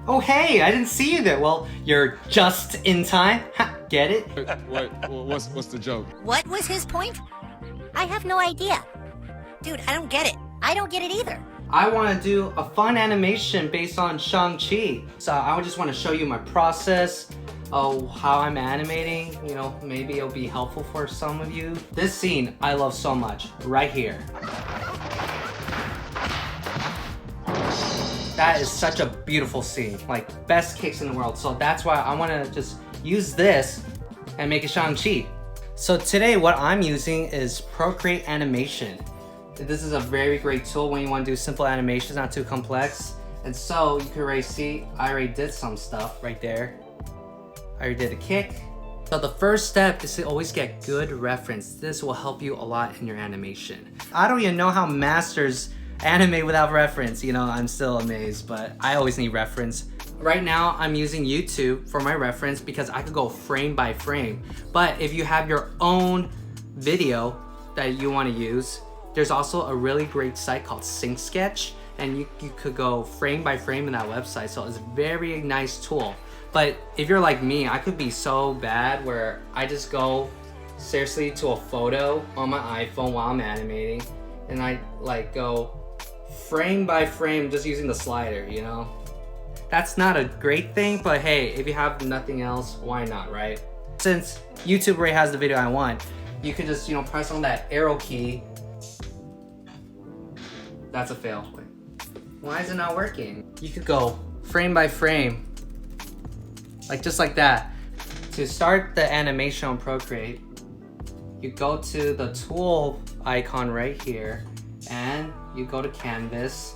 Oh hey, I didn't see you there. Well, you're just in time. Ha, get it? What's the joke? What was his point? I have no idea. Dude, I don't get it. I don't get it either. I want to do a fun animation based on Shang-Chi. So I just want to show you my process of how I'm animating. You know, maybe it'll be helpful for some of you. This scene I love so much, right here. That is such a beautiful scene, like best kicks in the world. So that's why I want to just use this and make a Shang-Chi. So today what I'm using is Procreate animation. This is a very great tool when you want to do simple animations, not too complex. And so you can already see, I already did some stuff right there. I already did a kick. So the first step is to always get good reference. This will help you a lot in your animation. I don't even know how masters animate without reference. You know, I'm still amazed, but I always need reference. Right now, I'm using YouTube for my reference because I could go frame by frame. But if you have your own video that you want to use, there's also a really great site called Sync Sketch, and you could go frame by frame in that website. So it's a very nice tool. But if you're like me, I could be so bad where I just go seriously to a photo on my iPhone while I'm animating, and I like go frame by frame just using the slider, you know? That's not a great thing, but hey, if you have nothing else, why not, right? Since YouTube already has the video I want, you can just, you know, press on that arrow key. That's a fail. Wait. Why is it not working? You could go frame by frame, like just like that. To start the animation on Procreate, you go to the tool icon right here, and you go to Canvas,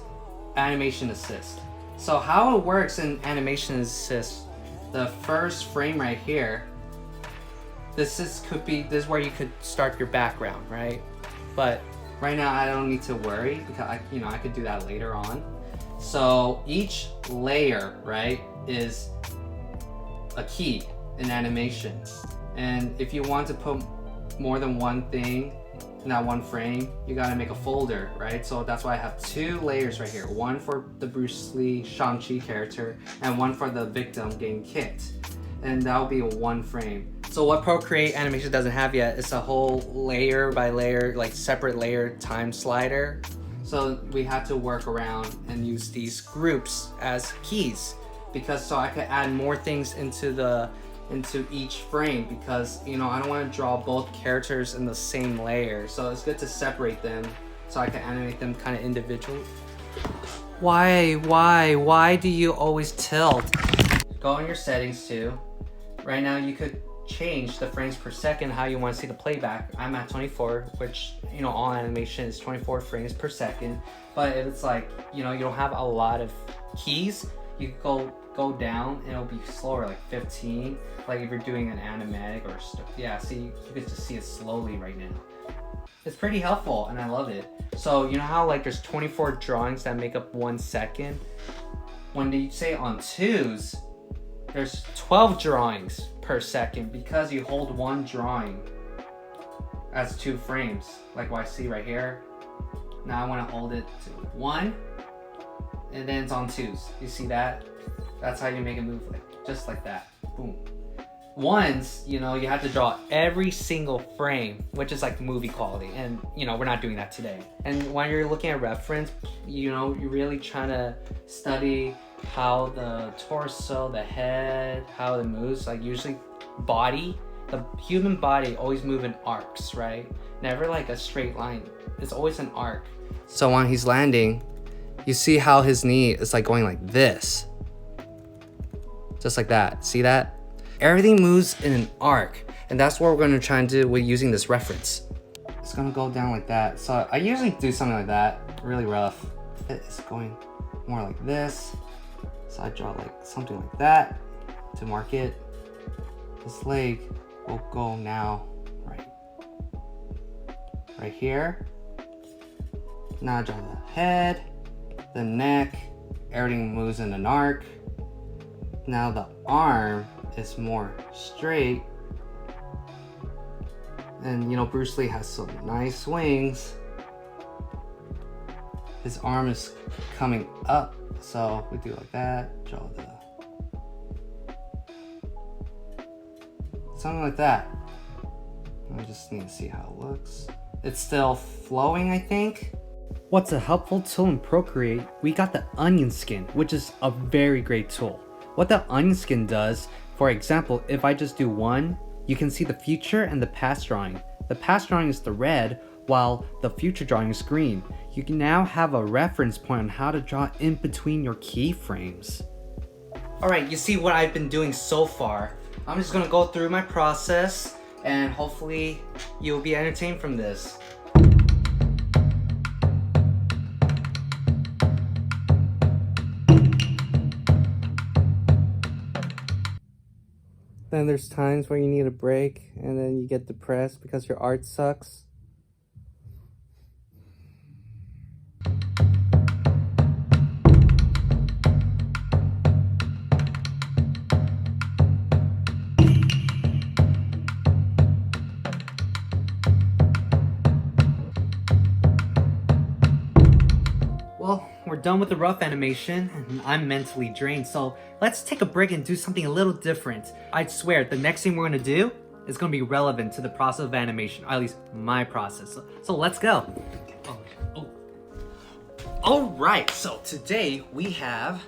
Animation Assist. So how it works in Animation Assist, the first frame right here, this is where you could start your background, right? But right now I don't need to worry because I could do that later on. So each layer, right, is a key in animation. And if you want to put more than one thing in that one frame, you gotta make a folder, right? So that's why I have two layers right here. One for the Brucelee Shang-Chi character and one for the victim getting kicked. And that'll be a one frame. So what Procreate animation doesn't have yet is a whole layer by layer, like separate layer time slider. So we have to work around and use these groups as keys, because so I could add more things into each frame, because you know I don't want to draw both characters in the same layer. So it's good to separate them so I can animate them kind of individually. Why do you always tilt? Go in your settings too. Right now you could change the frames per second, how you want to see the playback. I'm at 24, which, you know, all animation is 24 frames per second. But if it's like, you know, you don't have a lot of keys, you go down and it'll be slower, like 15. Like if you're doing an animatic or yeah, see, you can just see it slowly right now. It's pretty helpful and I love it. So you know how like there's 24 drawings that make up 1 second? When you say on twos, there's 12 drawings per second because you hold one drawing as 2 frames, like what I see right here. Now I want to hold it to 1, and then it's on 2s. You see that? That's how you make it move, like just like that. Boom. Ones, you know, you have to draw every single frame, which is like movie quality, and you know we're not doing that today. And when you're looking at reference, you know, you're really trying to study how the torso, the head, how it moves. Like usually body, the human body always move in arcs, right? Never like a straight line. It's always an arc. So when he's landing, you see how his knee is like going like this. Just like that. See that? Everything moves in an arc, and that's what we're going to try and do with using this reference. It's going to go down like that. So I usually do something like that, really rough. It's going more like this. So I draw like something like that to mark it. This leg will go now right here. Now I draw the head, the neck, everything moves in an arc. Now the arm is more straight. And you know, Bruce Lee has some nice wings. His arm is coming up, so we do like that, draw the Something like that. I just need to see how it looks. It's still flowing, I think. What's a helpful tool in Procreate? We got the onion skin, which is a very great tool. What the onion skin does, for example, if I just do one, you can see the future and the past drawing. The past drawing is the red, while the future drawing is green. You can now have a reference point on how to draw in between your keyframes. Alright, you see what I've been doing so far. I'm just gonna go through my process and hopefully you'll be entertained from this. Then there's times where you need a break and then you get depressed because your art sucks. Well, we're done with the rough animation, and I'm mentally drained, so let's take a break and do something a little different. I swear, the next thing we're gonna do is gonna be relevant to the process of animation, or at least my process. So let's go. Alright, so today we have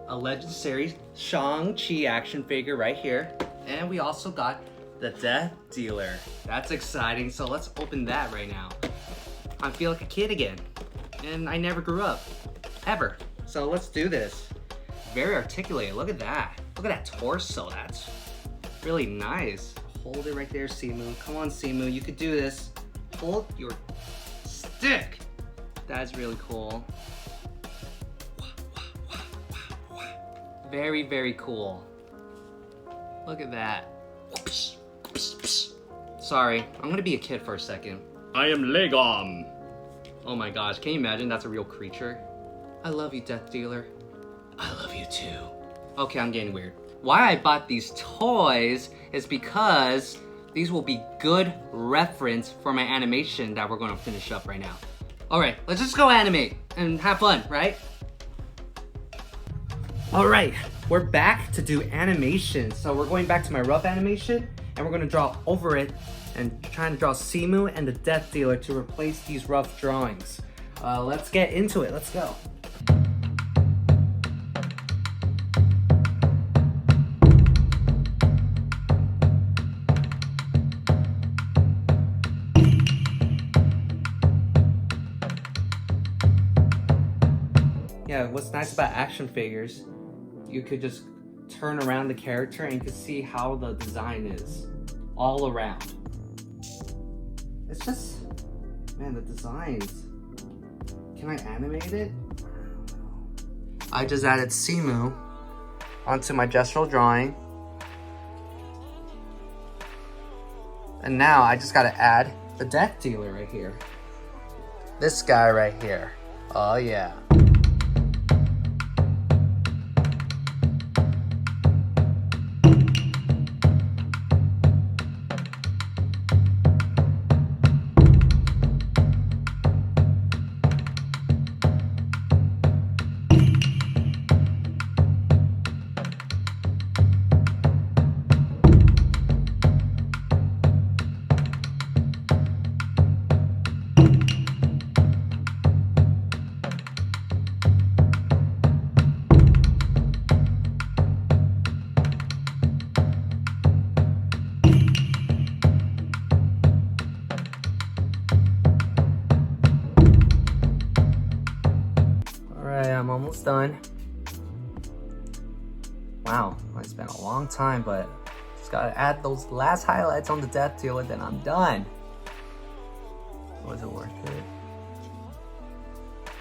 a legendary Shangchi action figure right here, and we also got the Deathdealer. That's exciting, so let's open that right now. I feel like a kid again. And I never grew up, ever. So let's do this. Very articulated, look at that. Look at that torso, that's really nice. Hold it right there, Simu. Come on, Simu, you could do this. Hold your stick. That's really cool. Very, very cool. Look at that. Sorry, I'm gonna be a kid for a second. I am Legom. Oh my gosh, can you imagine that's a real creature? I love you, Deathdealer. I love you too. Okay, I'm getting weird. Why I bought these toys is because these will be good reference for my animation that we're gonna finish up right now. All right, let's just go animate and have fun, right? All right, we're back to do animation. So we're going back to my rough animation and we're gonna draw over it and trying to draw Simu and the Deathdealer to replace these rough drawings. Let's get into it, let's go. Yeah, what's nice about action figures, you could just turn around the character and you can see how the design is all around. It's just, man, the designs. Can I animate it? I just added Simu onto my gestural drawing. And now I just gotta add the Deathdealer right here. This guy right here. Oh yeah. I'm almost done. Wow, it's been a long time, but just gotta add those last highlights on the Deathdealer, then I'm done. Was it worth it?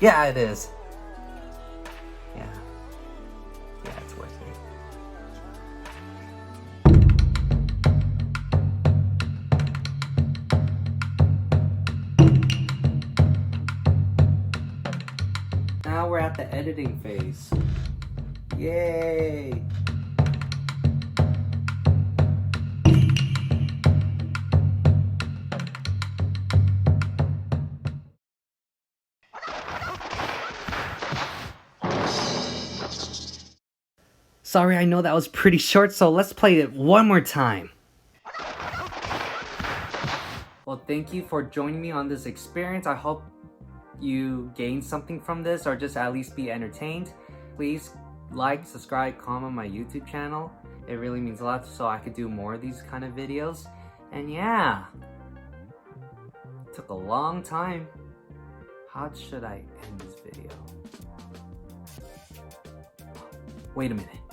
Yeah, it is. Yeah, it's worth it. Now we're at the editing phase. Yay! Sorry, I know that was pretty short, so let's play it one more time. Well, thank you for joining me on this experience. I hope you gained something from this or just at least be entertained. Please like, subscribe, comment my YouTube channel. It really means a lot so I could do more of these kind of videos. And yeah, it took a long time. How should I end this video? Wait a minute.